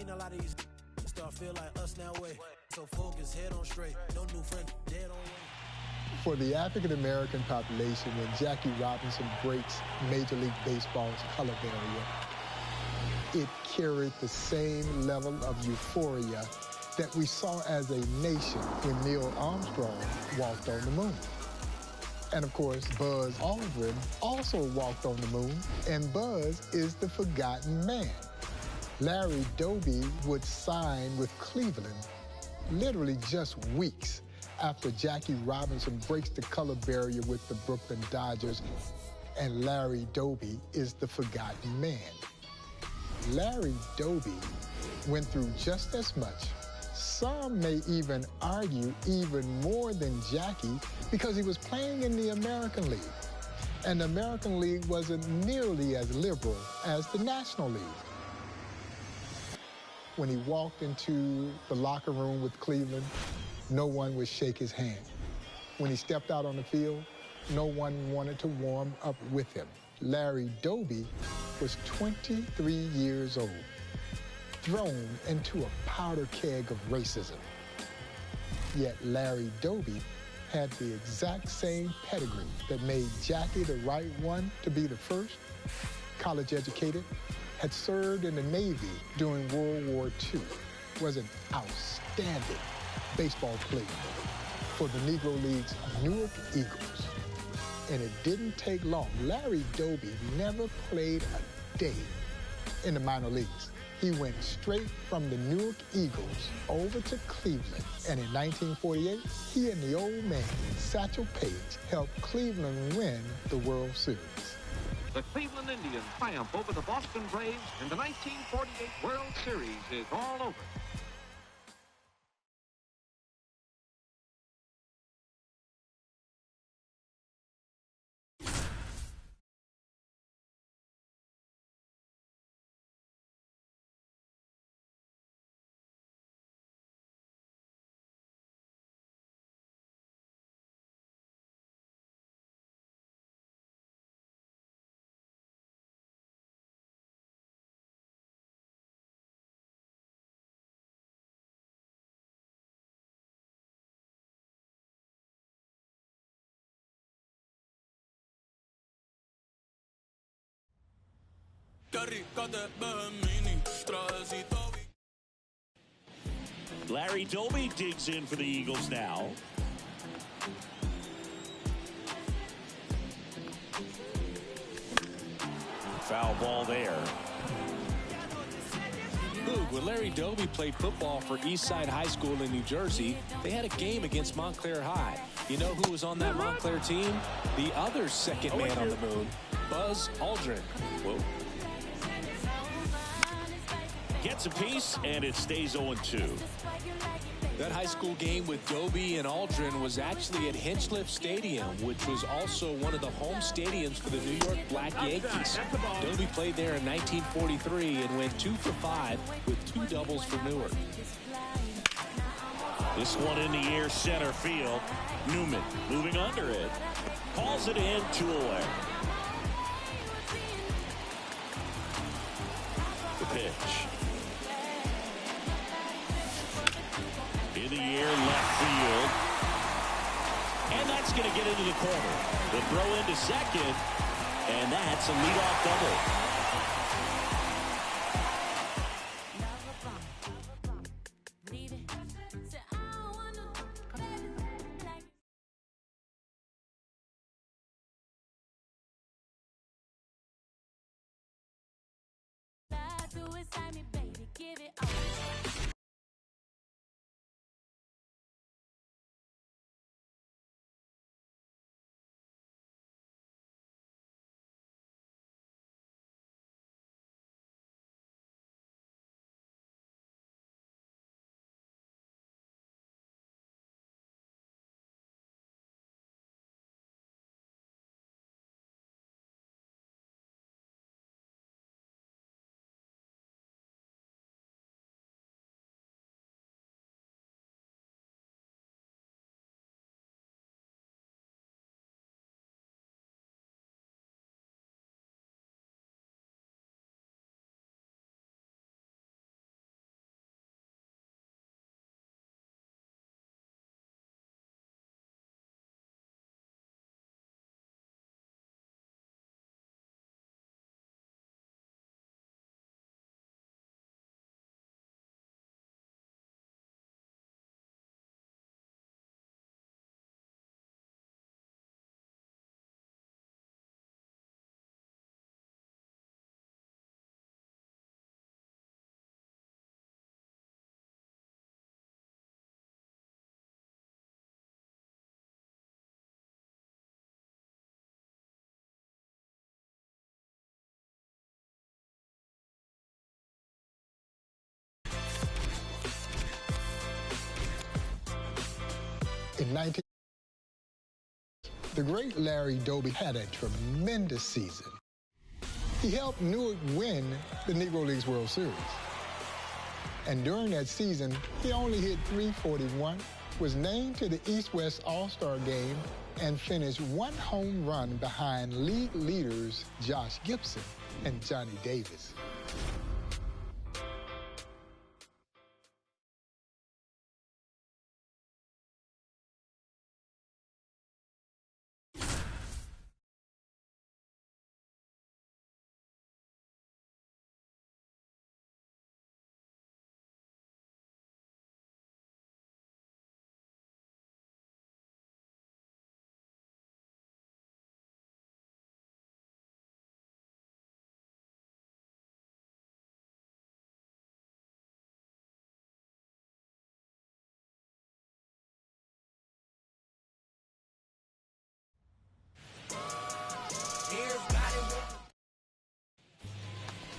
seen a lot of these start feel like us now way. So focus, head on straight. No new friend, dead on way. For the African-American population, when Jackie Robinson breaks Major League Baseball's color barrier, it carried the same level of euphoria that we saw as a nation when Neil Armstrong walked on the moon. And of course, Buzz Aldrin also walked on the moon, and Buzz is the forgotten man. Larry Doby would sign with Cleveland literally just weeks after Jackie Robinson breaks the color barrier with the Brooklyn Dodgers, and Larry Doby is the forgotten man. Larry Doby went through just as much. Some may even argue even more than Jackie because he was playing in the American League. And the American League wasn't nearly as liberal as the National League. When he walked into the locker room with Cleveland, no one would shake his hand. When he stepped out on the field, no one wanted to warm up with him. Larry Doby was 23 years old, thrown into a powder keg of racism. Yet Larry Doby had the exact same pedigree that made Jackie the right one to be the first. College educated, had served in the Navy during World War II, was an outstanding baseball player for the Negro League's Newark Eagles. And it didn't take long. Larry Doby never played a day in the minor leagues. He went straight from the Newark Eagles over to Cleveland. And in 1948, he and the old man, Satchel Paige, helped Cleveland win the World Series. The Cleveland Indians triumph over the Boston Braves, and the 1948 World Series is all over. Larry Doby digs in for the Eagles now. Foul ball there. When Larry Doby played football for Eastside High School in New Jersey, they had a game against Montclair High. You know who was on that Montclair team? The other second man on the moon, Buzz Aldrin. Whoa. Gets a piece, and it stays 0-2. That high school game with Doby and Aldrin was actually at Hinchliffe Stadium, which was also one of the home stadiums for the New York Black Yankees. Doby played there in 1943 and went 2 for 5 with 2 doubles for Newark. This one in the air, center field. Newman moving under it. Calls it in, 2 away. The pitch. In the air, left field. And that's going to get into the corner. The throw into second. And that's a leadoff double. In 19, the great Larry Doby had a tremendous season. He helped Newark win the Negro Leagues World Series. And during that season, he only hit .341, was named to the East-West All-Star game, and finished one home run behind league leaders Josh Gibson and Johnny Davis.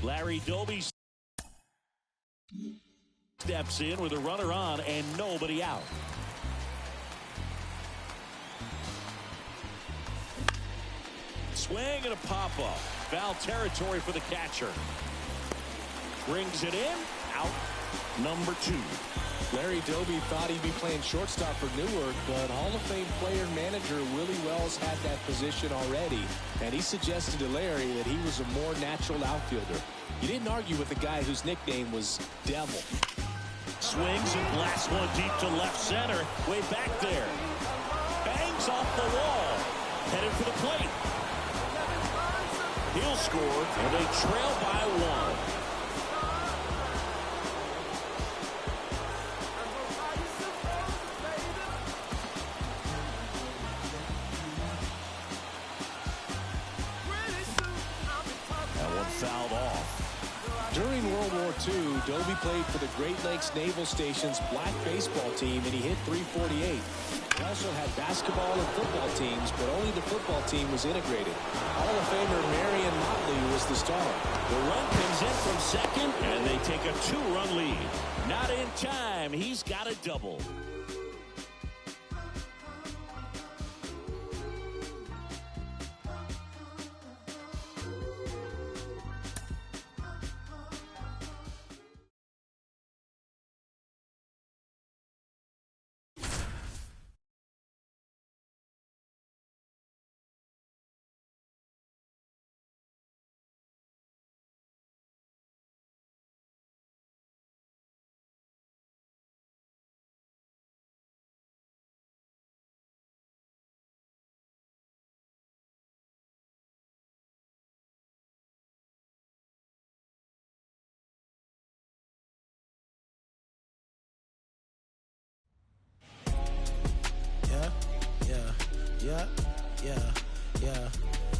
Larry Doby steps in with a runner on and nobody out. Swing and a pop-up. Foul territory for the catcher. Brings it in. Out. Number 2. Larry Doby thought he'd be playing shortstop for Newark, but Hall of Fame player and manager Willie Wells had that position already, and he suggested to Larry that he was a more natural outfielder. He didn't argue with a guy whose nickname was Devil. Swings and blasts one deep to left center. Way back there. Bangs off the wall. Headed for the plate. He'll score, and they trail by 1. Fouled off. During World War II, Doby played for the Great Lakes Naval Station's black baseball team, and he hit .348. He also had basketball and football teams, but only the football team was integrated. Hall of Famer Marion Motley was the star. The run comes in from second, and they take a 2-run lead. Not in time. He's got a double.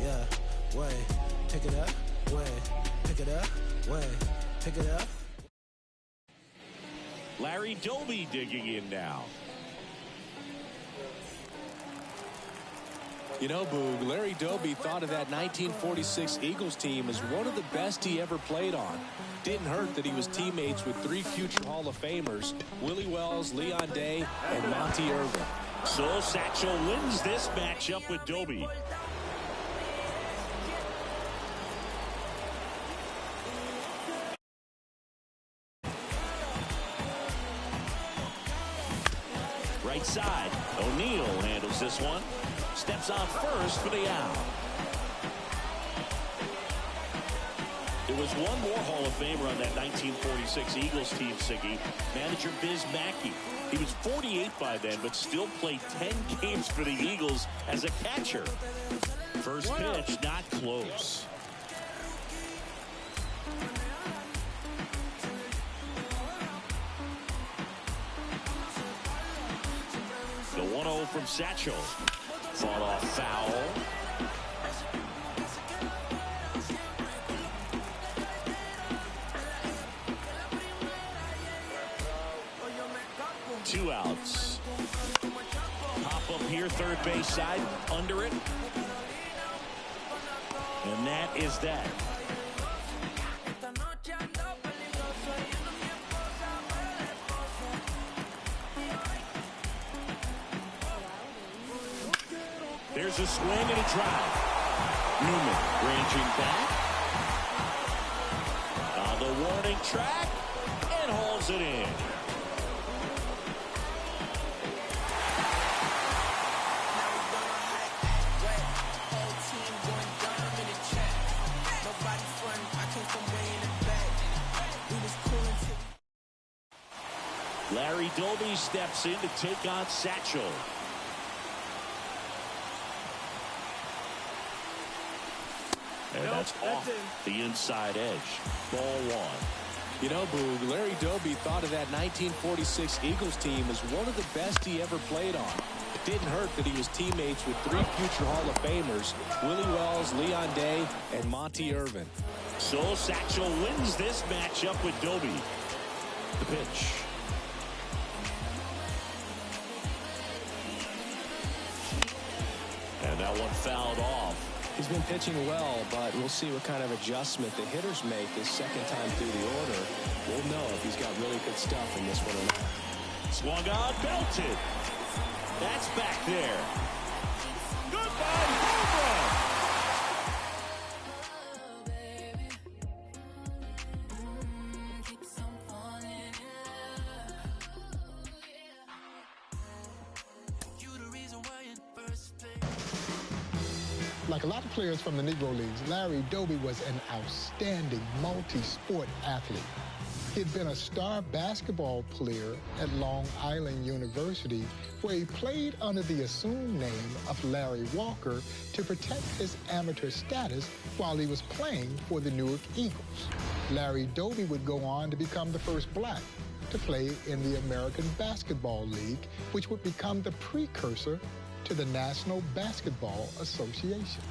Yeah. Way, pick it up. Way, pick it up. Way, pick it up. Larry Doby digging in now. You know, Boog, Larry Doby thought of that 1946 Eagles team as one of the best he ever played on. Didn't hurt that he was teammates with 3 future Hall of Famers, Willie Wells, Leon Day, and Monty Irvin. So Satchel wins this matchup with Doby. Right side, O'Neal handles this one. Steps on first for the out. There was one more Hall of Famer on that 1946 Eagles team, Siggy. Manager Biz Mackey. He was 48 by then, but still played 10 games for the Eagles as a catcher. First pitch, not close. The 1-0 from Satchel. Fought off foul. Two outs. Pop up here, third base side, under it. And that is that. There's a swing and a drive. Newman ranging back on the warning track and hauls it in. Larry Doby steps in to take on Satchel. And that's off the inside edge. Ball one. You know, Boog, Larry Doby thought of that 1946 Eagles team as one of the best he ever played on. It didn't hurt that he was teammates with 3 future Hall of Famers, Willie Wells, Leon Day, and Monty Irvin. So Satchel wins this matchup with Doby. The pitch. And that one fouled off. He's been pitching well, but we'll see what kind of adjustment the hitters make this second time through the order. We'll know if he's got really good stuff in this one or not. Swung on, belted. That's back there. Goodbye, home run. Like a lot of players from the Negro Leagues, Larry Doby was an outstanding multi-sport athlete. He'd been a star basketball player at Long Island University, where he played under the assumed name of Larry Walker to protect his amateur status while he was playing for the Newark Eagles. Larry Doby would go on to become the first black to play in the American Basketball League, which would become the precursor to the National Basketball Association.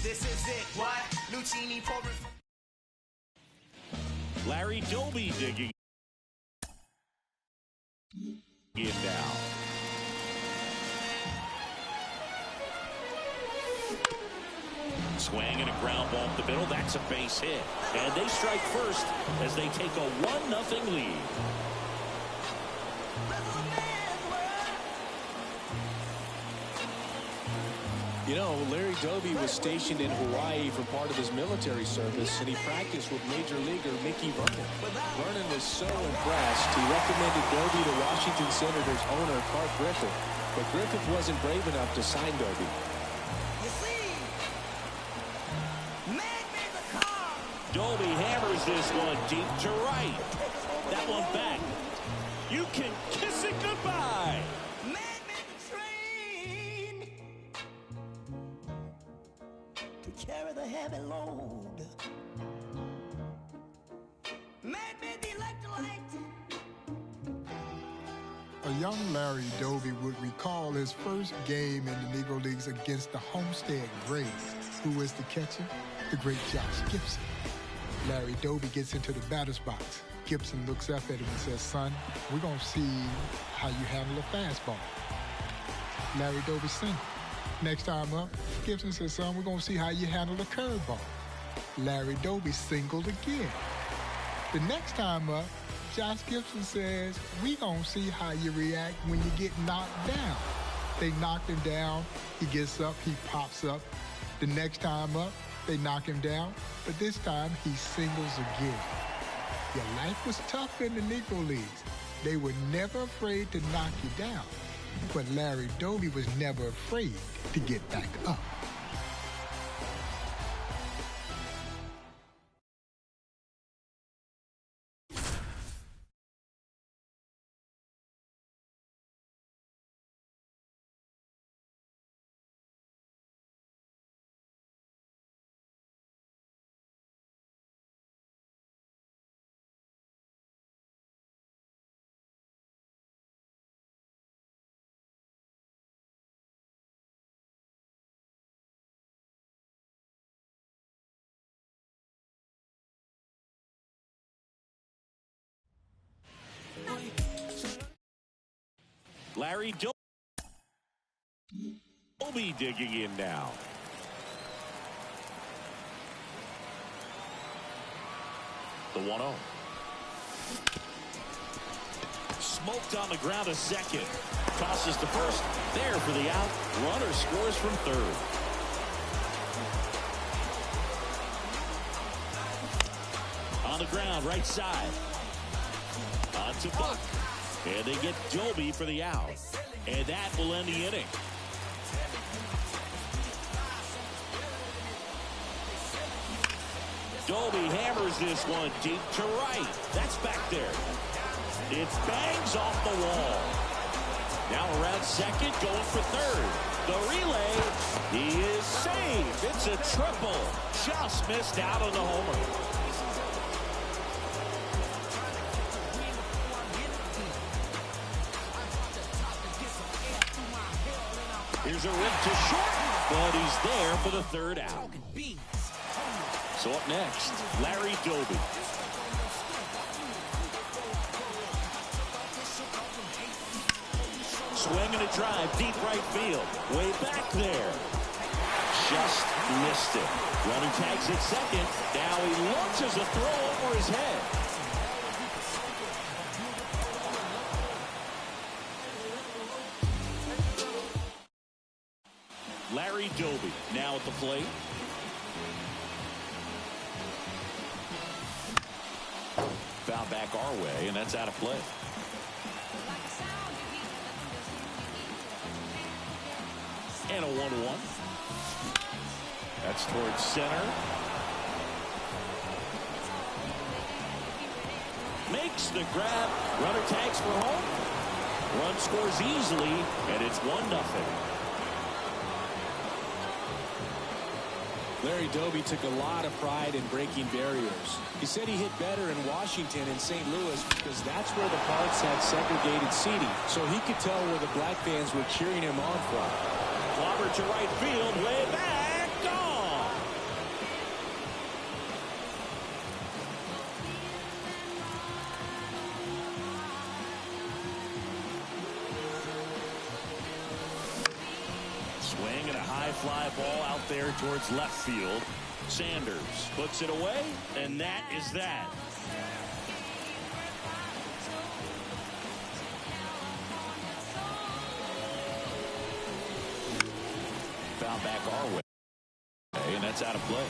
This is it, what? Lucchini pouring. Larry Doby digging in now. Swing and a ground ball up the middle. That's a base hit. And they strike first as they take a 1-0 lead. You know, Larry Doby was stationed in Hawaii for part of his military service, and he practiced with Major Leaguer Mickey Vernon. Vernon was so impressed, he recommended Doby to Washington Senators owner Clark Griffith, but Griffith wasn't brave enough to sign Doby. You see, man made the car. Doby hammers this one deep to right. That one back. You can kiss it goodbye. Man made the train to carry the heavy load. Man made the electrolyte. A young Larry Doby would recall his first game in the Negro Leagues against the Homestead Braves. Who was the catcher? The great Josh Gibson. Larry Doby gets into the batter's box. Gibson looks up at him and says, "Son, we're going to see how you handle a fastball." Larry Doby singled. Next time up, Gibson says, "Son, we're going to see how you handle a curveball." Larry Doby singled again. The next time up, Josh Gibson says, "We gonna see how you react when you get knocked down." They knocked him down. He gets up, he pops up. The next time up, they knock him down, but this time he singles again. Your life was tough in the Negro Leagues. They were never afraid to knock you down, but Larry Doby was never afraid to get back up. Larry Doby digging in now. The 1-0. Smoked on the ground a second. Tosses to first. There for the out. Runner scores from third. On the ground, right side. On to Buck. And they get Doby for the out. And that will end the inning. Doby hammers this one deep to right. That's back there. It bangs off the wall. Now around second, going for third. The relay, he is saved. It's a triple. Just missed out on the homer. Here's a rip to short, but he's there for the third out. So up next, Larry Doby. Swing and a drive, deep right field. Way back there. Just missed it. Running tags at second. Now he launches a throw over his head. Larry Doby now at the plate. Foul back our way, and that's out of play. And a 1-1. That's towards center. Makes the grab. Runner tags for home. Run scores easily, and it's 1-0. Larry Doby took a lot of pride in breaking barriers. He said he hit better in Washington and St. Louis because that's where the parks had segregated seating, so he could tell where the black fans were cheering him on from. Clobber to right field, way back, gone. Swing and a high fly ball out there towards left field. Sanders puts it away, and that is that. Foul back our way, and that's out of play.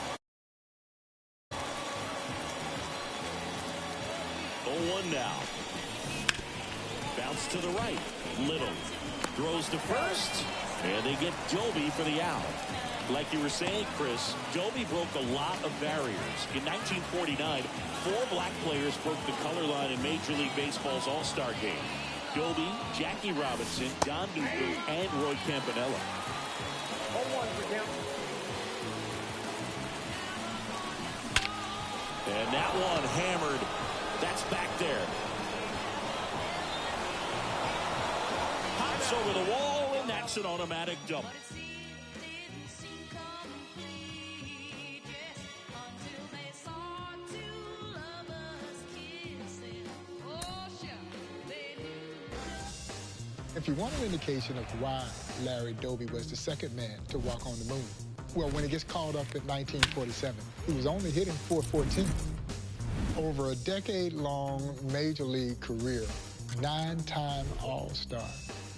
0-1 now. Bounce to the right. Little throws to first, and they get Doby for the out. Like you were saying, Chris, Doby broke a lot of barriers. In 1949, 4 black players broke the color line in Major League Baseball's All-Star game. Doby, Jackie Robinson, Don Newton, and Roy Campanella. 0-1 for him. And that one hammered. That's back there. Pops over the wall, and that's an automatic double. If you want an indication of why Larry Doby was the second man to walk on the moon, well, when he gets called up in 1947, he was only hitting .414. Over a decade-long major league career, 9-time All-Star,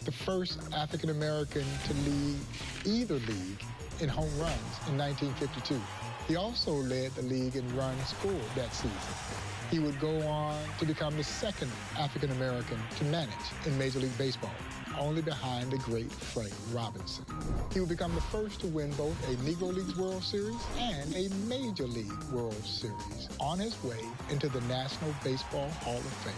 the first African-American to lead either league in home runs in 1952. He also led the league in runs scored that season. He would go on to become the second African-American to manage in Major League Baseball, only behind the great Frank Robinson. He would become the first to win both a Negro Leagues World Series and a Major League World Series on his way into the National Baseball Hall of Fame.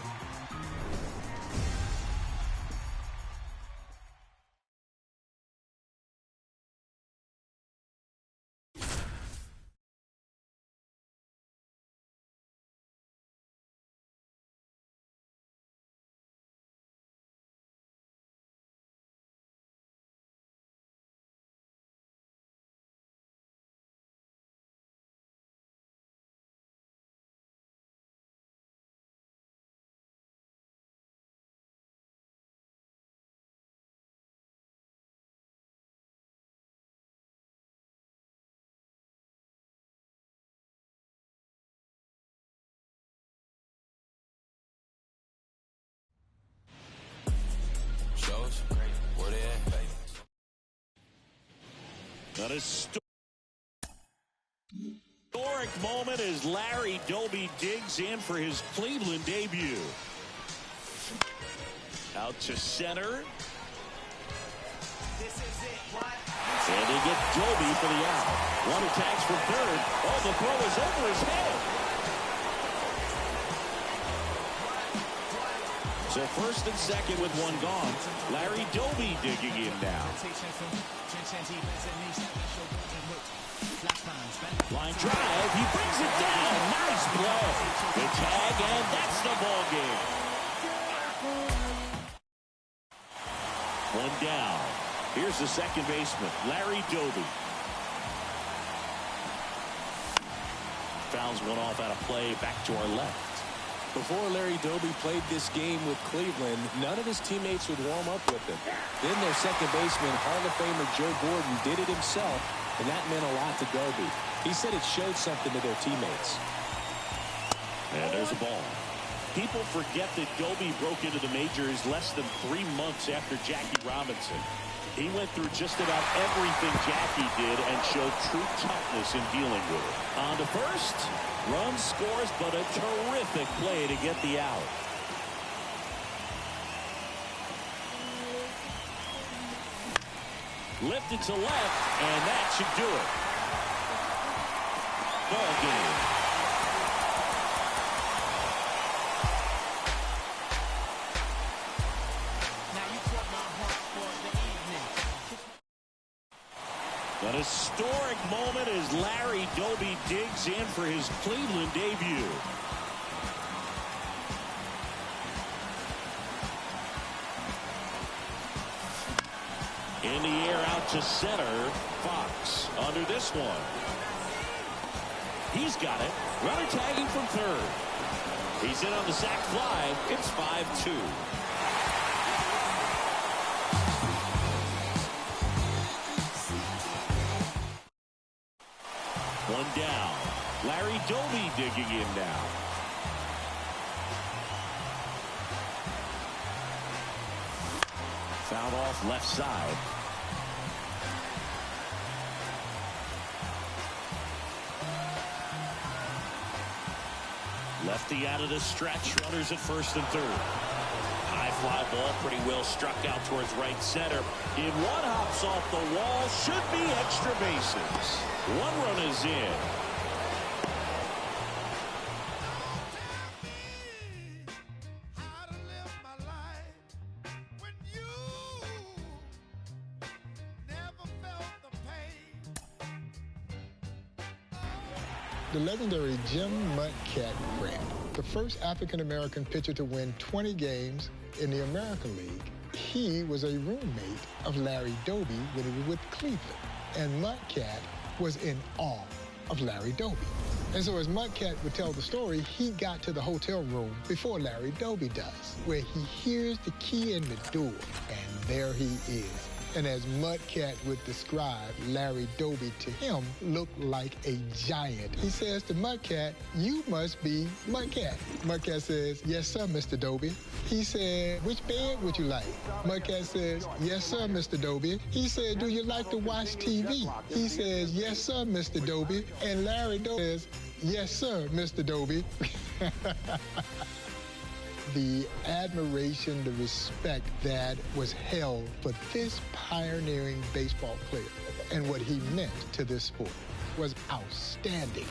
An historic moment as Larry Doby digs in for his Cleveland debut. Out to center. And they get Doby for the out. One attacks for third. Oh, the throw is over his head. So first and second with one gone. Larry Doby digging in now. Line drive. He brings it down. Nice play. The tag, and that's the ball game. One down. Here's the second baseman, Larry Doby. Fouls one off out of play, back to our left. Before Larry Doby played this game with Cleveland, none of his teammates would warm up with him. Then their second baseman, Hall of Famer Joe Gordon, did it himself, and that meant a lot to Doby. He said it showed something to their teammates. And there's a ball. People forget that Doby broke into the majors less than 3 months after Jackie Robinson. He went through just about everything Jackie did and showed true toughness in dealing with it. On to first. Run scores, but a terrific play to get the out. Lifted to left, and that should do it. Ball game. An historic moment as Larry Doby digs in for his Cleveland debut. In the air out to center. Fox under this one. He's got it. Runner tagging from third. He's in on the sac fly. It's 5-2. One down. Larry Doby digging in now. Fouled off left side. Lefty out of the stretch. Runners at first and third. High fly ball pretty well struck out towards right center. If one hops off the wall, should be extra bases. One run is in. The legendary Jim Mudcat Grant, the first African-American pitcher to win 20 games in the American League. He was a roommate of Larry Doby when he was with Cleveland, and Mudcat was in awe of Larry Doby. And so as Mudcat would tell the story, he got to the hotel room before Larry Doby does, where he hears the key in the door, and there he is. And as Mudcat would describe Larry Doby to him, looked like a giant. He says to Mudcat, "You must be Mudcat." Mudcat says, "Yes, sir, Mr. Doby." He said, "Which bed would you like?" Mudcat says, "Yes, sir, Mr. Doby." He said, "Do you like to watch TV?" He says, "Yes, sir, Mr. Doby." And Larry Doby says, "Yes, sir, Mr. Doby." The admiration, the respect that was held for this pioneering baseball player and what he meant to this sport was outstanding.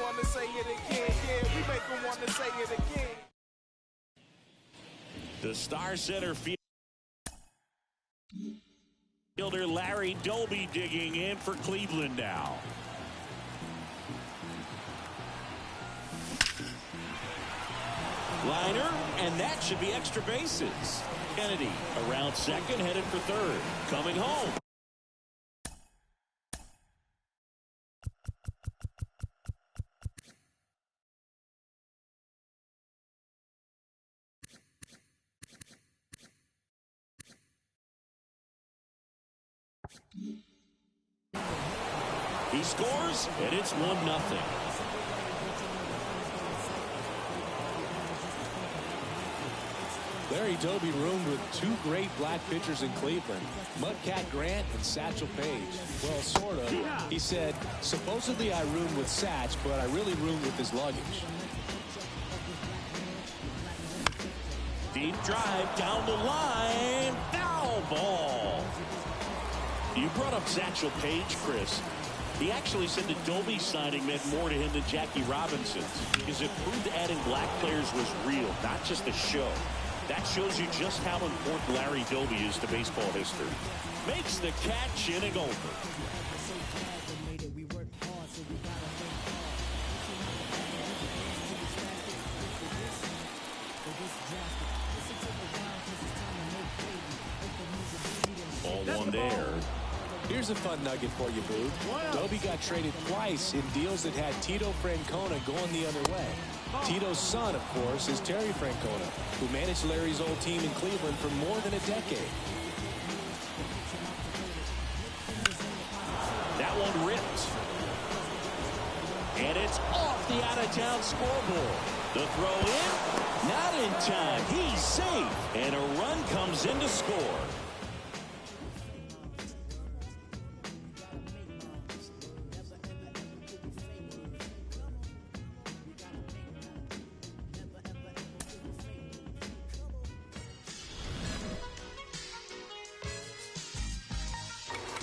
Want to say it again, yeah, we make them want to say it again. The star center fielder Larry Doby digging in for Cleveland now. Liner, and that should be extra bases. Kennedy around second, headed for third. Coming home. He scores, and it's 1-0. Larry Doby roomed with two great black pitchers in Cleveland, Mudcat Grant and Satchel Paige. Well, sort of. He said, supposedly I roomed with Satch, but I really roomed with his luggage. Deep drive down the line. Foul ball. You brought up Satchel Paige, Chris. He actually said the Doby signing meant more to him than Jackie Robinson's because it proved adding black players was real, not just a show. That shows you just how important Larry Doby is to baseball history. Makes the catch, inning over. Ball one there. Here's a fun nugget for you, Boo. Doby got traded twice in deals that had Tito Francona going the other way. Tito's son, of course, is Terry Francona, who managed Larry's old team in Cleveland for more than a decade. That one ripped. And it's off the out-of-town scoreboard. The throw in, not in time. He's safe. And a run comes in to score.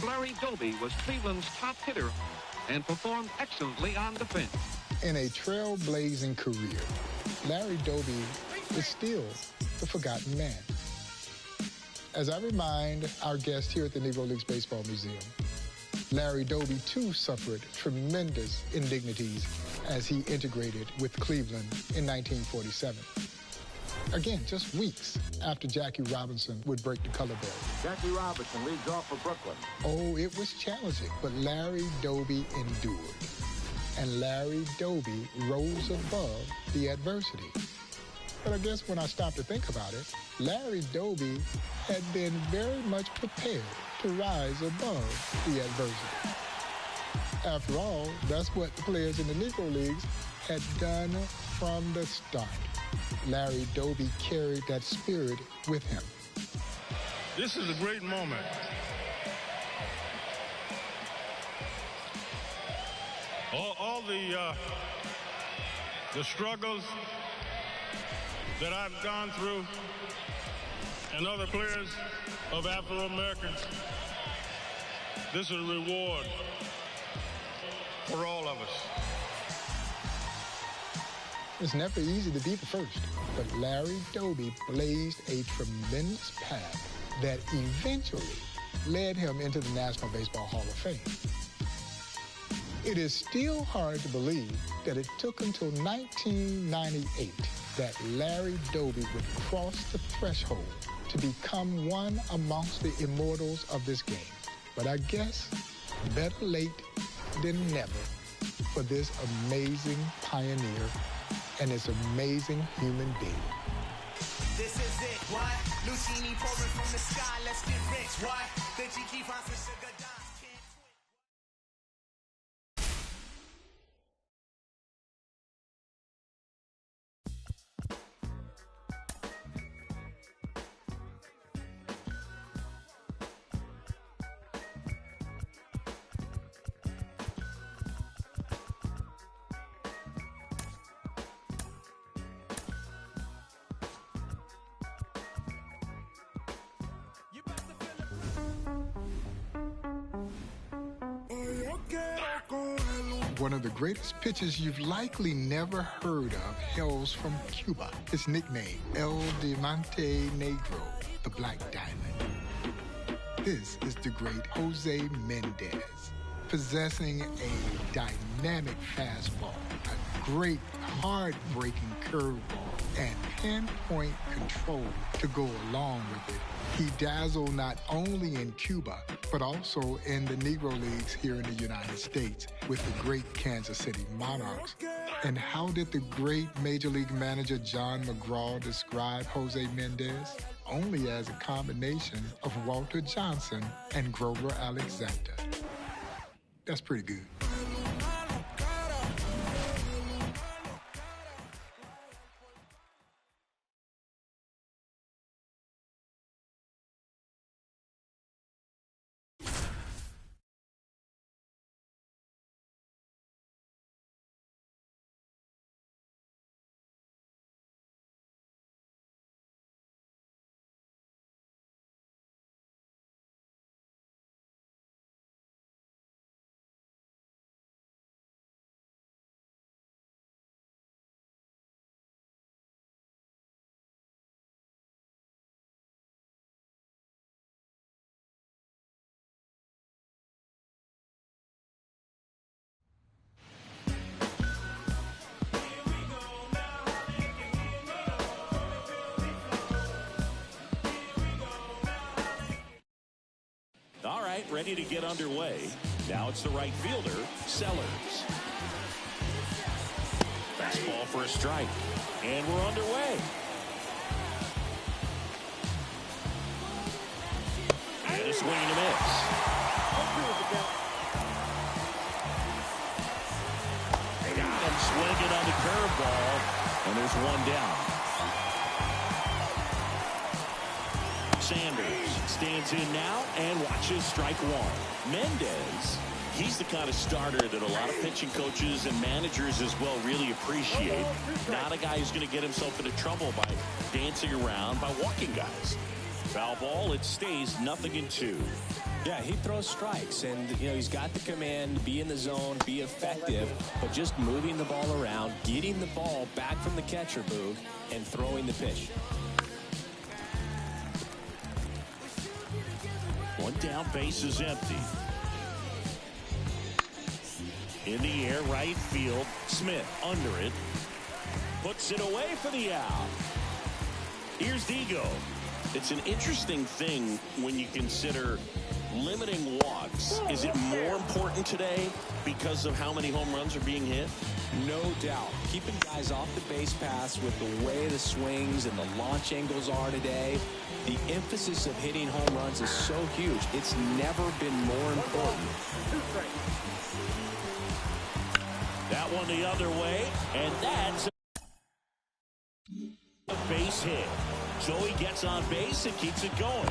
Larry Doby was Cleveland's top hitter and performed excellently on defense. In a trailblazing career, Larry Doby is still the forgotten man. As I remind our guest here at the Negro Leagues Baseball Museum, Larry Doby too suffered tremendous indignities as he integrated with Cleveland in 1947. Again, just weeks after Jackie Robinson would break the color barrier. Jackie Robinson leads off for Brooklyn. Oh, it was challenging, but Larry Doby endured. And Larry Doby rose above the adversity. But I guess when I stopped to think about it, Larry Doby had been very much prepared to rise above the adversity. After all, that's what the players in the Negro Leagues had done from the start. Larry Doby carried that spirit with him. This is a great moment. All the struggles that I've gone through and other players of Afro-Americans, this is a reward for all of us. It's never easy to be the first, but Larry Doby blazed a tremendous path that eventually led him into the National Baseball Hall of Fame. It is still hard to believe that it took until 1998 that Larry Doby would cross the threshold to become one amongst the immortals of this game. But I guess better late than never for this amazing pioneer and this amazing human being. This is it, what? Lucini pouring from the sky, let's get rich, what? The GG finds the sugar dimes. One of the greatest pitchers you've likely never heard of hails from Cuba. His nickname, El Diamante Negro, the Black Diamond. This is the great Jose Mendez, possessing a dynamic fastball, a great hard-breaking curveball, and pinpoint control to go along with it. He dazzled not only in Cuba, but also in the Negro Leagues here in the United States with the great Kansas City Monarchs. And how did the great Major League manager John McGraw describe Jose Mendez? Only as a combination of Walter Johnson and Grover Alexander. That's pretty good. All right, ready to get underway. Now it's the right fielder, Sellers. Fastball for a strike. And we're underway. And a swing and a miss. They got him swinging on the curveball. And there's one down. Sanders stands in now and watches strike one. Mendez, he's the kind of starter that a lot of pitching coaches and managers as well really appreciate. Not a guy who's going to get himself into trouble by dancing around, by walking guys. Foul ball, it stays 0-2. Yeah, he throws strikes, and he's got the command, be in the zone, be effective, but just moving the ball around, getting the ball back from the catcher booth, and throwing the pitch. One down, base is empty. In the air, right field. Smith under it. Puts it away for the out. Here's Digo. It's an interesting thing when you consider limiting walks. Is it more important today because of how many home runs are being hit? No doubt. Keeping guys off the base paths with the way the swings and the launch angles are today. The emphasis of hitting home runs is so huge. It's never been more important. That one the other way, and that's a base hit. Joey gets on base and keeps it going.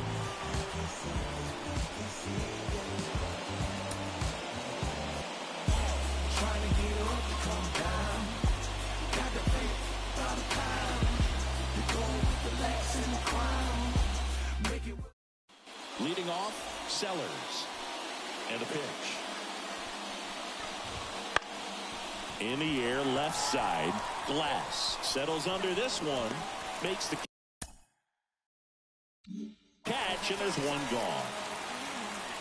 Leading off, Sellers. And a pitch. In the air, left side. Glass settles under this one. Makes the catch, and there's one gone.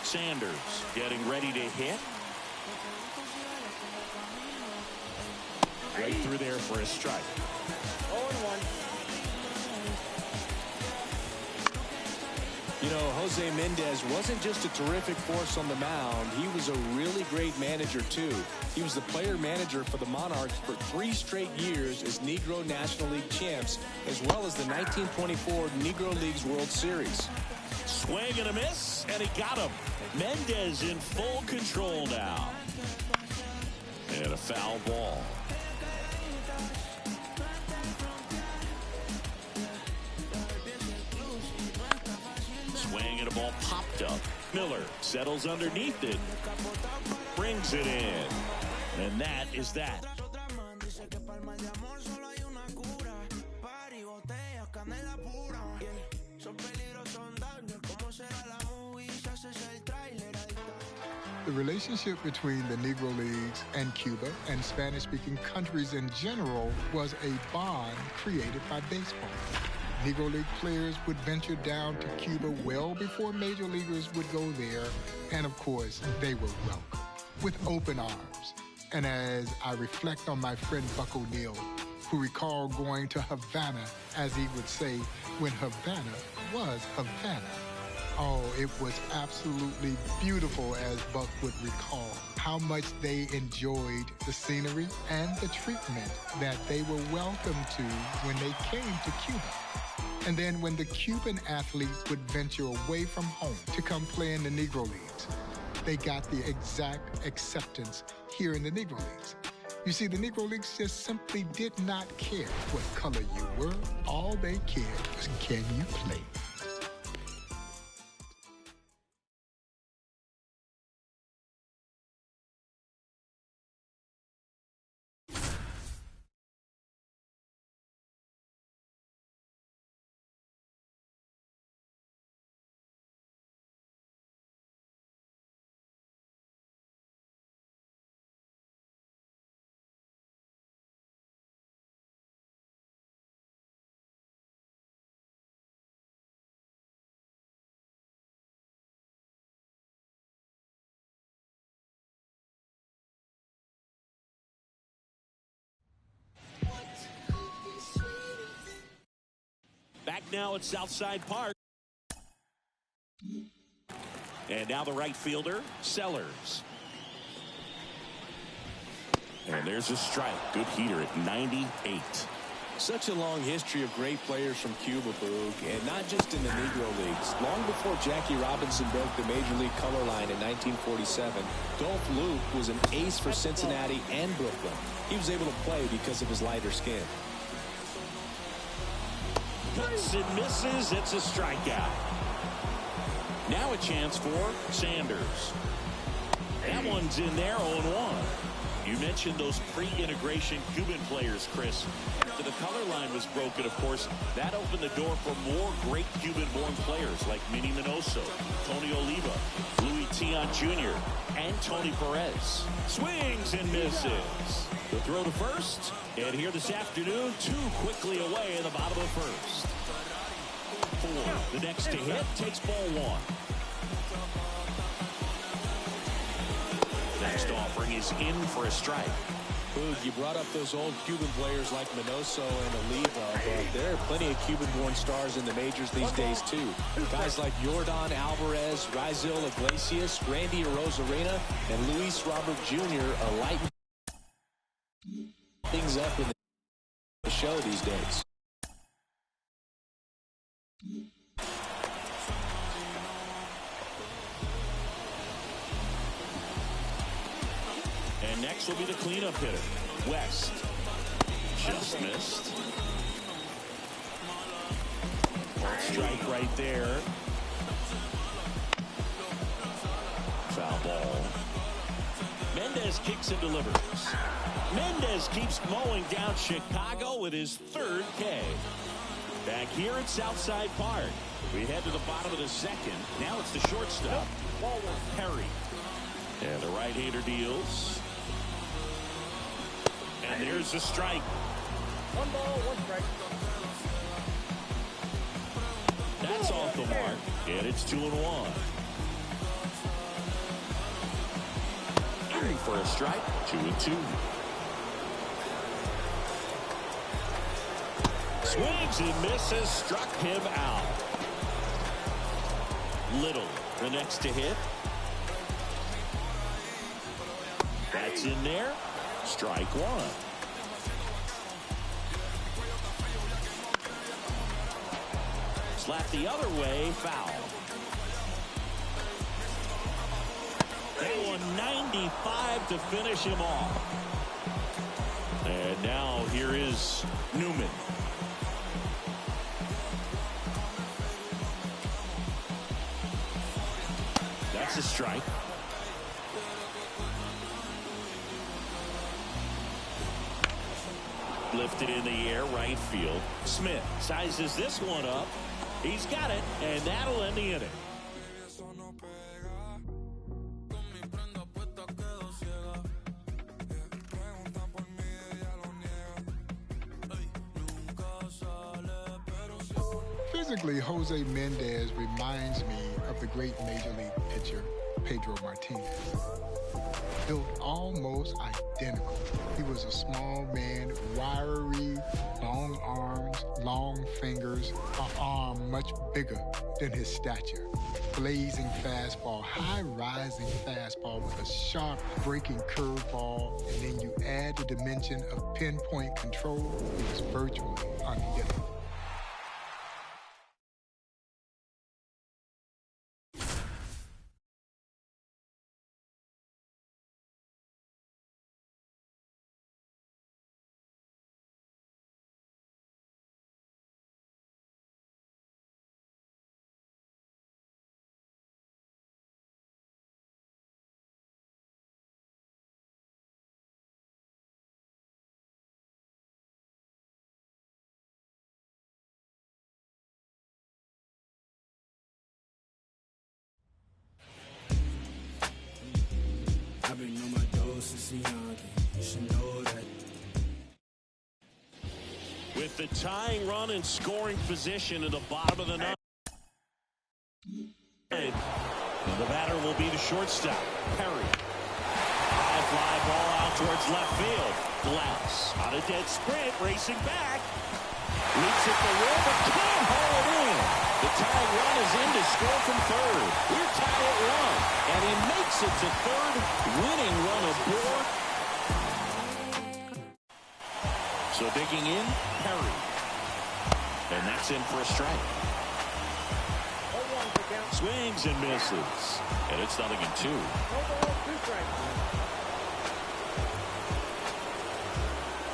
Sanders getting ready to hit. Right through there for a strike. 0-1. Jose Mendez wasn't just a terrific force on the mound. He was a really great manager, too. He was the player manager for the Monarchs for 3 straight years as Negro National League champs, as well as the 1924 Negro Leagues World Series. Swing and a miss, and he got him. Mendez in full control now. And a foul ball. Swing and a ball popped up. Miller settles underneath it. Brings it in. And that is that. The relationship between the Negro Leagues and Cuba and Spanish-speaking countries in general was a bond created by baseball. Negro League players would venture down to Cuba well before major leaguers would go there, and of course, they were welcomed with open arms. And as I reflect on my friend Buck O'Neill, who recalled going to Havana, as he would say, when Havana was Havana. Oh, it was absolutely beautiful, as Buck would recall, how much they enjoyed the scenery and the treatment that they were welcomed to when they came to Cuba. And then when the Cuban athletes would venture away from home to come play in the Negro Leagues, they got the exact acceptance here in the Negro Leagues. You see, the Negro Leagues just simply did not care what color you were. All they cared was, can you play? Back now at Southside Park. And now the right fielder, Sellers. And there's a strike. Good heater at 98. Such a long history of great players from Cuba, Boog, and not just in the Negro Leagues. Long before Jackie Robinson broke the Major League color line in 1947, Dolph Luke was an ace for Cincinnati and Brooklyn. He was able to play because of his lighter skin. Cuts and misses. It's a strikeout. Now a chance for Sanders. That one's in there, 0-1. You mentioned those pre-integration Cuban players, Chris. After the color line was broken, of course, that opened the door for more great Cuban-born players like Minnie Minoso, Tony Oliva, Louis Tion Jr., and Tony Perez. Swings and misses. The throw to first, and here this afternoon, two quickly away in the bottom of the first. Four, the next to hit, takes ball one. Next offering is in for a strike. Boog, you brought up those old Cuban players like Minoso and Oliva, but there are plenty of Cuban-born stars in the majors these days, too. Guys like Yordan Alvarez, Raisel Iglesias, Randy Arozarena, and Luis Robert Jr. are lighting things up in the show these days. And next will be the cleanup hitter, West. Just missed. Strike right there. Foul ball. Mendez kicks and delivers. Mendez keeps mowing down Chicago with his third K. Back here at Southside Park, we head to the bottom of the second. Now it's the shortstop, Perry. And the right-hander deals. And there's the strike. 1 ball, 1 strike. That's off the mark, and it's 2-1. In for a strike, 2-2. Swings and misses, struck him out. Little, the next to hit. That's in there. Strike one. Slap the other way, foul. That one 95 to finish him off. And now here is Newman. That's a strike. Lifted in the air, right field. Smith sizes this one up. He's got it, and that'll end the inning. Jose Mendez reminds me of the great Major League pitcher, Pedro Martinez. Built almost identical. He was a small man, wiry, long arms, long fingers, an arm much bigger than his stature. Blazing fastball, high-rising fastball with a sharp breaking curveball, and then you add the dimension of pinpoint control, he was virtually unhittable. I've been on my doors since a young kid. You should know that. With the tying run in scoring position at the bottom of the ninth. The batter will be the shortstop, Perry. High fly ball out towards left field. Glass on a dead sprint, racing back. Leaps at the rim, but can't haul it in. The tying run is in to score from third. We're tied at 1, and he makes it to third, winning run aboard. So digging in, Perry. And that's in for a strike. Swings and misses. And it's 0-2.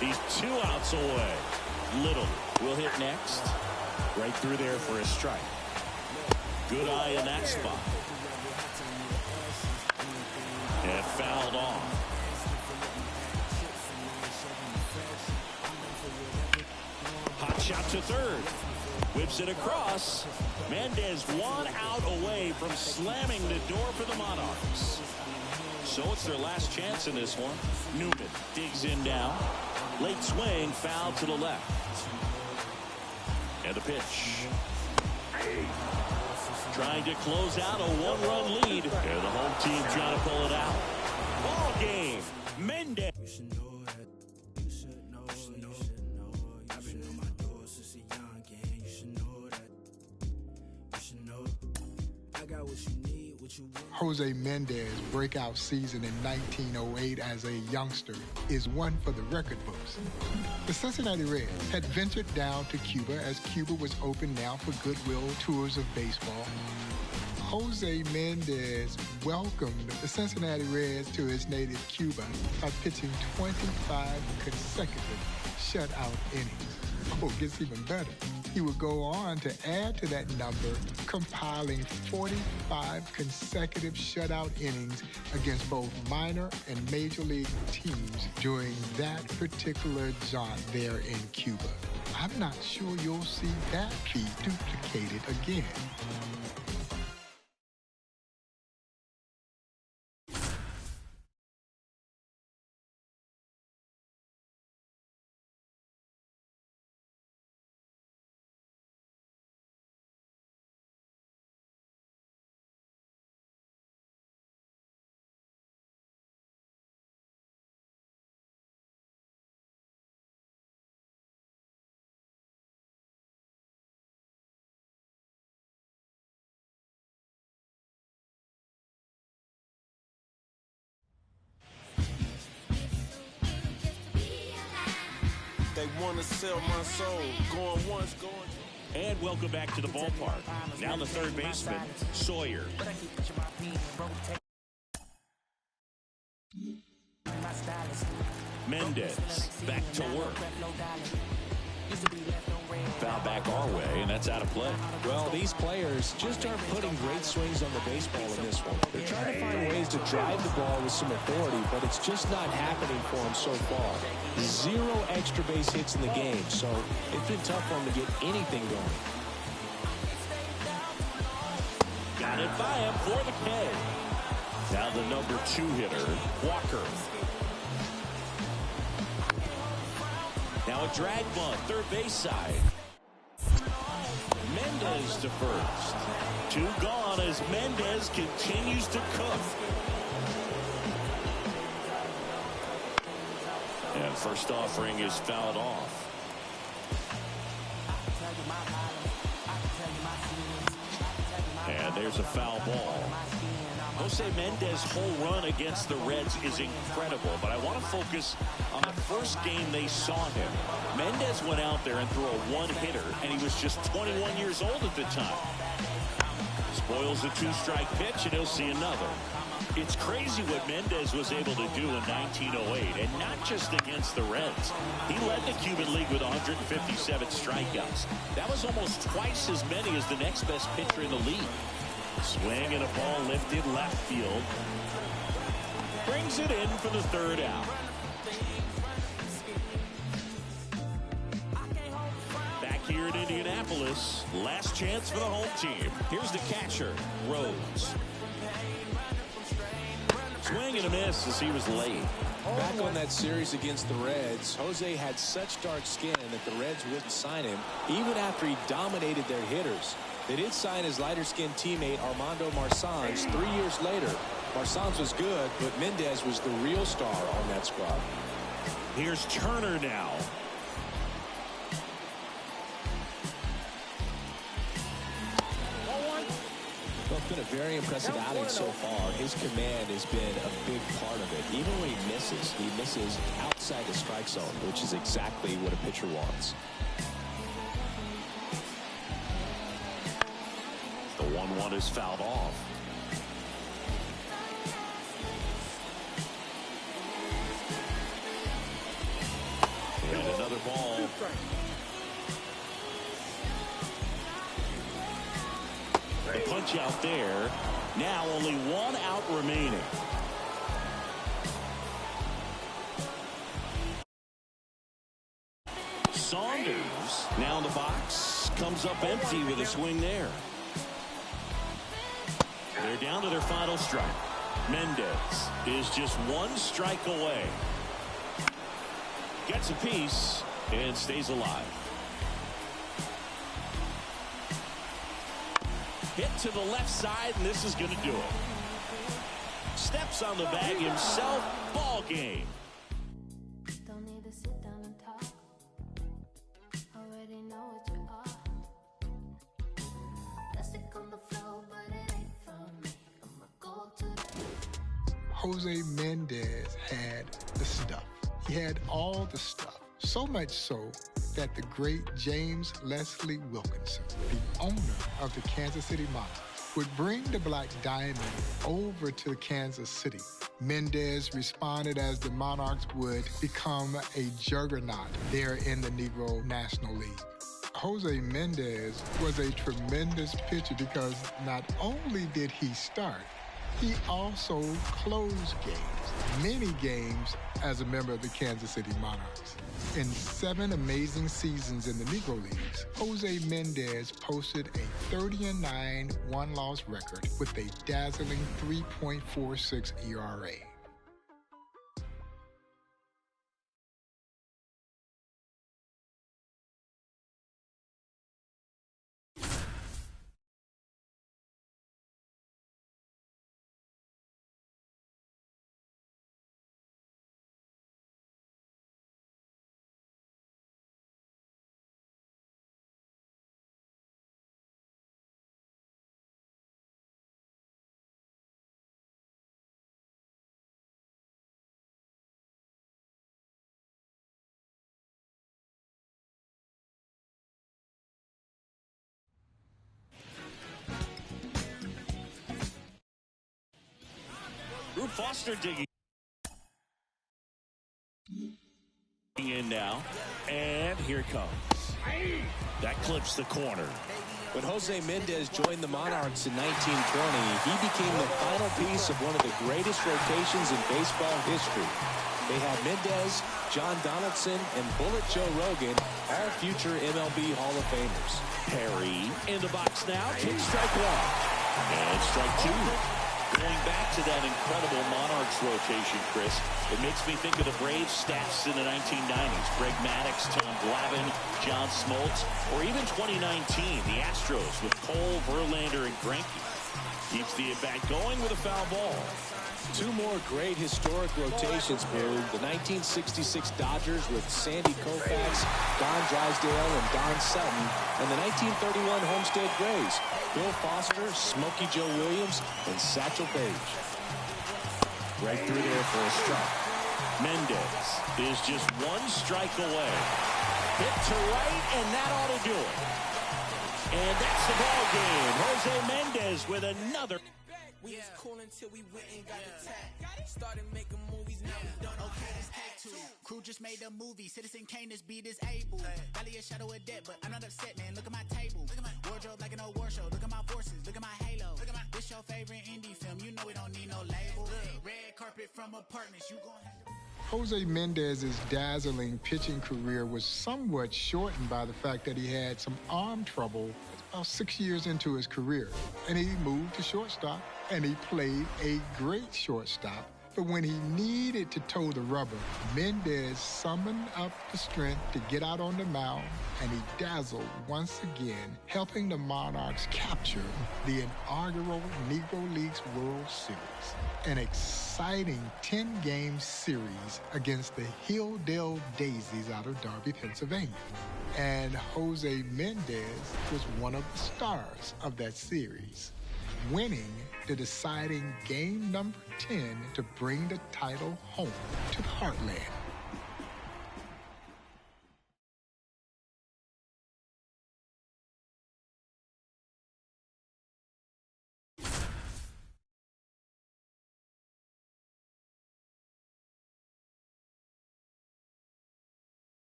He's 2 outs away. Little will hit next. Right through there for a strike. Good eye in that spot. And fouled off. Hot shot to third. Whips it across. Mendez 1 out away from slamming the door for the Monarchs. So it's their last chance in this one. Newman digs in now. Late swing, foul to the left. And the pitch. Trying to close out a 1-run lead. And the home team trying to pull it out. Ball game. Mendez. Jose Mendez's breakout season in 1908 as a youngster is one for the record books. The Cincinnati Reds had ventured down to Cuba as Cuba was open now for goodwill tours of baseball. Jose Mendez welcomed the Cincinnati Reds to his native Cuba by pitching 25 consecutive shutout innings. Oh, it gets even better. He would go on to add to that number, compiling 45 consecutive shutout innings against both minor and major league teams during that particular jaunt there in Cuba. I'm not sure you'll see that feat duplicated again. They want to sell my soul. Going once, going. And welcome back to the ballpark. Now the third baseman, Sawyer. Mendez back to work. Foul back our way, and that's out of play. Well, these players just aren't putting great swings on the baseball in this one. They're trying to find ways to drive the ball with some authority, but it's just not happening for them so far. 0 extra base hits in the game, so it's been tough for them to get anything going. Got it by him for the K. Now the number 2 hitter, Walker. Now a drag bunt, third base side. Mendez Mendez to first. 2 gone as Mendez continues to cook. And first offering is fouled off. And there's a foul ball. Jose Mendez's whole run against the Reds is incredible, but I want to focus on the first game they saw him. Mendez went out there and threw a one-hitter, and he was just 21 years old at the time. Spoils a 2-strike pitch, and he'll see another. It's crazy what Mendez was able to do in 1908, and not just against the Reds. He led the Cuban League with 157 strikeouts. That was almost twice as many as the next best pitcher in the league. Swing and a ball lifted left field. Brings it in for the 3rd out. Back here in Indianapolis, last chance for the home team. Here's the catcher, Rhodes. Swing and a miss as he was late. Back on that series against the Reds, Jose had such dark skin that the Reds wouldn't sign him, even after he dominated their hitters. They did sign his lighter-skinned teammate Armando Marsans 3 years later. Marsans was good, but Mendez was the real star on that squad. Here's Turner now. Well, it's been a very impressive outing so far. His command has been a big part of it. Even when he misses outside the strike zone, which is exactly what a pitcher wants. The 1-1 is fouled off. And another ball. The punch out there. Now only 1 out remaining. Saunders now in the box. Comes up empty with a swing there. They're down to their final strike. Mendez is just 1 strike away. Gets a piece and stays alive. Hit to the left side, and this is going to do it. Steps on the bag himself. Ball game. Don't need to sit down and talk. Already know what you are. Plastic on the floor, but it ain't from me. I'ma go to the... Jose Mendez had the stuff. He had all the stuff. So much so that the great James Leslie Wilkinson, the owner of the Kansas City Monarchs, would bring the Black Diamond over to Kansas City. Mendez responded as the Monarchs would become a juggernaut there in the Negro National League. Jose Mendez was a tremendous pitcher because not only did he start, he also closed games, many games, as a member of the Kansas City Monarchs. In 7 amazing seasons in the Negro Leagues, Jose Mendez posted a 30-9 one-loss record with a dazzling 3.46 ERA. Drew Foster digging in now, and here it comes. That clips the corner. When Jose Mendez joined the Monarchs in 1920, he became the final piece of one of the greatest rotations in baseball history. They had Mendez, John Donaldson, and Bullet Joe Rogan, all future MLB Hall of Famers. Perry in the box now. Takes strike 1. And strike 2. Going back to that incredible Monarchs rotation, Chris, it makes me think of the Braves stats in the 1990s. Greg Maddux, Tom Glavine, John Smoltz, or even 2019, the Astros with Cole, Verlander, and Greinke. Keeps the at-bat going with a foul ball. Two more great historic rotations, Boo. The 1966 Dodgers with Sandy Koufax, Don Drysdale, and Don Sutton, and the 1931 Homestead Grays, Bill Foster, Smokey Joe Williams, and Satchel Paige. Right through there for a strike. Mendez is just one strike away. Hit to right, and that ought to do it. And that's the ball game. Jose Mendez with another. We was cool until we went and got attacked. Started making movies, now we done. Okay, let's take two. Crew just made a movie. Citizen Kane is be disabled. Valley a shadow of death, but I'm not upset, man. Look at my table. Look at my wardrobe like an old war show. Look at my forces. Look at my halo. Look at my. This your favorite indie film. You know we don't need no label. Red carpet from apartments. You gon' have to. Jose Mendez's dazzling pitching career was somewhat shortened by the fact that he had some arm trouble about 6 years into his career. And he moved to shortstop, and he played a great shortstop. But when he needed to toe the rubber, Mendez summoned up the strength to get out on the mound, and he dazzled once again, helping the Monarchs capture the inaugural Negro Leagues World Series, an exciting 10-game series against the Hilldale Daisies out of Darby, Pennsylvania. And Jose Mendez was one of the stars of that series, winning the deciding game number 10 to bring the title home to the Heartland.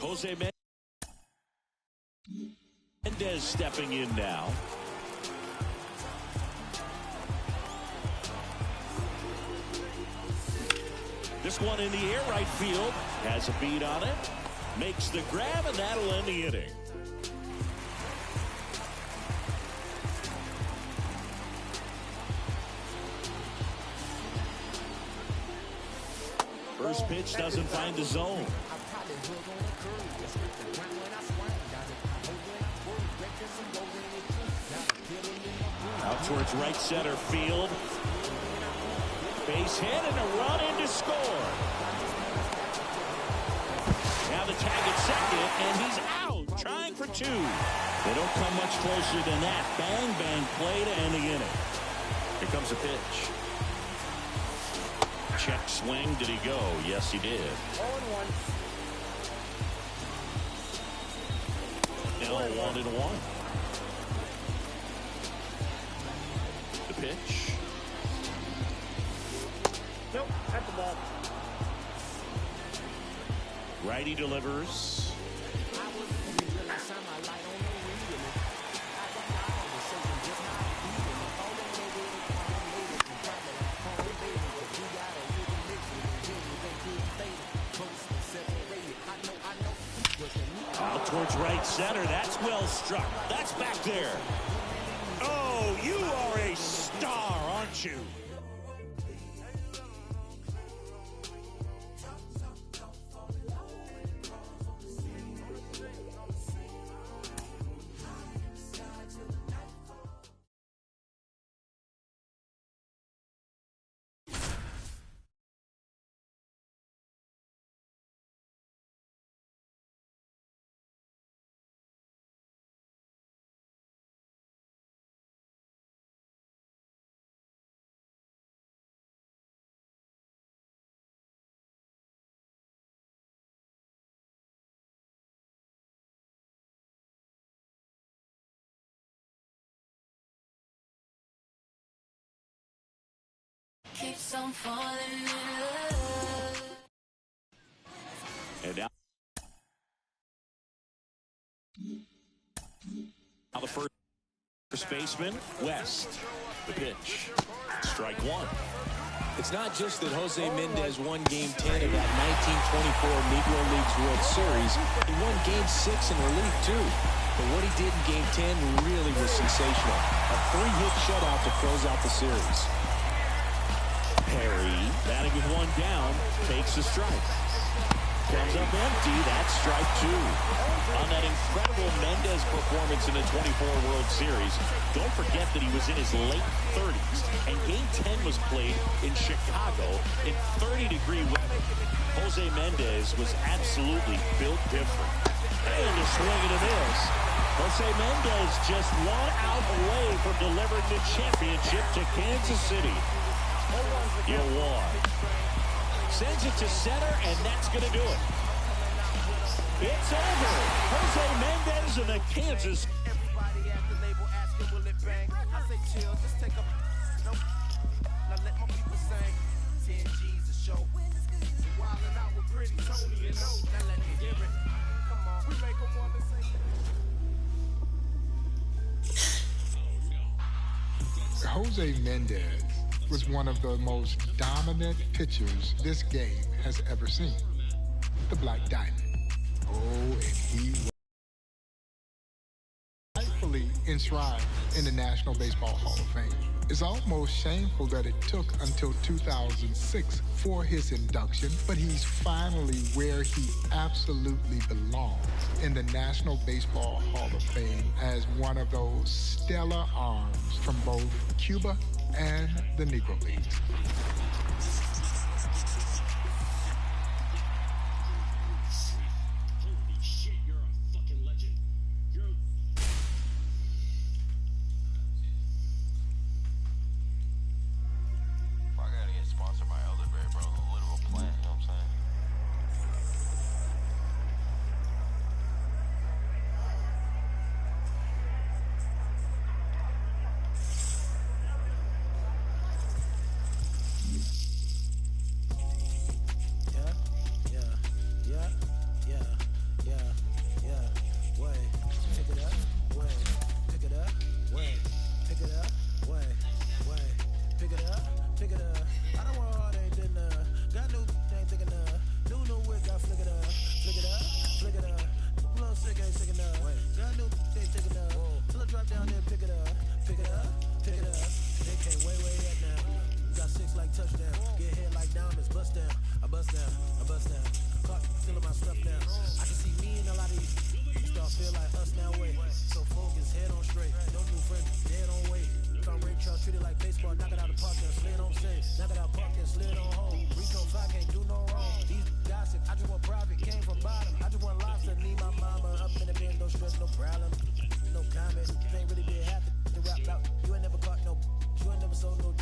Jose Mendez stepping in now. This one in the air, right field. Has a beat on it. Makes the grab, and that'll end the inning. First pitch doesn't find the zone. Out towards right center field. Base hit and a run in to score. Now the tag at second, and he's out, trying for two. They don't come much closer than that. Bang, bang play to end the inning. Here comes a pitch. Check swing. Did he go? Yes, he did. 0-1. Now 1-1. The pitch. Nope, at the ball. Righty delivers. Out towards right center. That's well struck. That's back there. Oh, you are a star, aren't you? guess I'm falling in love. And now the first baseman, West. The pitch. Strike one. It's not just that Jose Mendez won Game 10 of that 1924 Negro Leagues World Series. He won Game 6 in relief, too. But what he did in Game 10 really was sensational. A 3-hit shutout to close out the series. Perry, batting with one down, takes a strike. Comes up empty. That's strike two. On that incredible Mendez performance in the 24 World Series, don't forget that he was in his late 30s, and Game 10 was played in Chicago in 30-degree weather. Jose Mendez was absolutely built different. And a swing and a miss. Jose Mendez just 1 out away from delivering the championship to Kansas City. You won. Sends it to center, and that's going to do it. It's over. Jose Mendez and the Kansas. Everybody at the label asking, will it bang? I say chill, just take a nope. Now let my people sing 10 G's a show. Wildin' out with Pretty Tony and O. Now let me hear it. Come on, we make them want to sing. Jose Mendez was one of the most dominant pitchers this game has ever seen. The Black Diamond. Oh, and he was rightfully enshrined in the National Baseball Hall of Fame. It's almost shameful that it took until 2006 for his induction, but he's finally where he absolutely belongs, in the National Baseball Hall of Fame, as one of those stellar arms from both Cuba and the Negro Leagues. No comment, ain't really been happy to rap out. You ain't never caught no, you ain't never sold no